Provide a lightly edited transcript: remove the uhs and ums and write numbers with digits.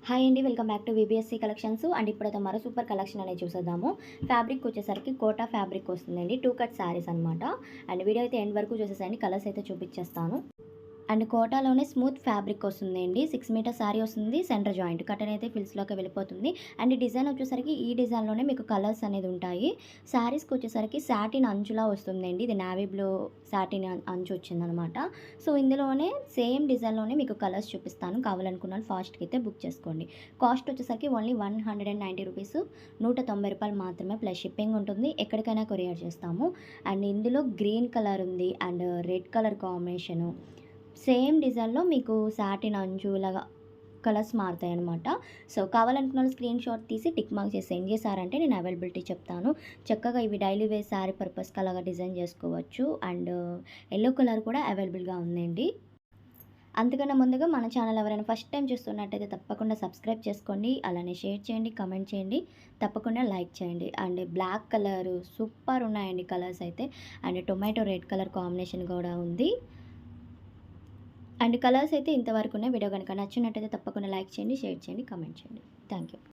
Hi అండి, welcome back to VBSC collections. And ఇప్పుడైతే మరో సూపర్ కలెక్షన్ అనేది చూసేద్దాము. ఫ్యాబ్రిక్ వచ్చేసరికి కోటా ఫ్యాబ్రిక్ వస్తుందండి. 2 కట్ శారీస్ అనమాట. అండ్ వీడియో అయితే ఎండ్ వరకు చూసేసండి, కలర్స్ అయితే చూపించేస్తాను. అండ్ కోటాలోనే స్మూత్ ఫ్యాబ్రిక్ వస్తుందండి. 6 మీటర్ శారీ వస్తుంది. సెంటర్ జాయింట్ కటన్ అయితే ఫిల్స్లోకి వెళ్ళిపోతుంది. అండ్ డిజైన్ వచ్చేసరికి ఈ డిజైన్లోనే మీకు కలర్స్ అనేది ఉంటాయి. శారీస్కి వచ్చేసరికి సాటిన్ అంచులా వస్తుందండి. ఇది నావీ బ్లూ సాటిన్ అంచు వచ్చిందనమాట. సో ఇందులోనే సేమ్ డిజైన్లోనే మీకు కలర్స్ చూపిస్తాను. కావాలనుకున్నాను ఫాస్ట్కి అయితే బుక్ చేసుకోండి. కాస్ట్ వచ్చేసరికి ఓన్లీ 190 రూపీస్, 190 రూపాయలు మాత్రమే. ప్లస్ షిప్పింగ్ ఉంటుంది. ఎక్కడికైనా కొరియర్ చేస్తాము. అండ్ ఇందులో గ్రీన్ కలర్ ఉంది and red colour combination. Same డిజైన్లో మీకు సాటిన్ అంచు ఇలాగా కలర్స్ మారుతాయి అనమాట. సో కావాలనుకున్న వాళ్ళు స్క్రీన్ షాట్ తీసి టిక్ మార్క్ చేసి సెండ్ చేశారంటే నేను అవైలబిలిటీ చెప్తాను. చక్కగా ఇవి డైలీ వేర్ శారీ పర్పస్కి అలాగా డిజైన్ చేసుకోవచ్చు. అండ్ ఎల్లో కలర్ కూడా అవైలబుల్గా ఉందండి. అంతకన్నా ముందుగా మన ఛానల్ ఎవరైనా ఫస్ట్ టైం చూస్తున్నట్టయితే తప్పకుండా సబ్స్క్రైబ్ చేసుకోండి. అలానే షేర్ చేయండి, కమెంట్ చేయండి, తప్పకుండా లైక్ చేయండి. అండ్ బ్లాక్ కలర్ సూపర్ ఉన్నాయండి కలర్స్ అయితే. And tomato red colour combination కూడా ఉంది. అండ్ కలర్స్ అయితే ఇంతవరకునే. వీడియో కనుక నచ్చినట్టయితే తప్పకుండా లైక్ చేయండి, షేర్ చేయండి, కామెంట్ చేయండి. Thank you.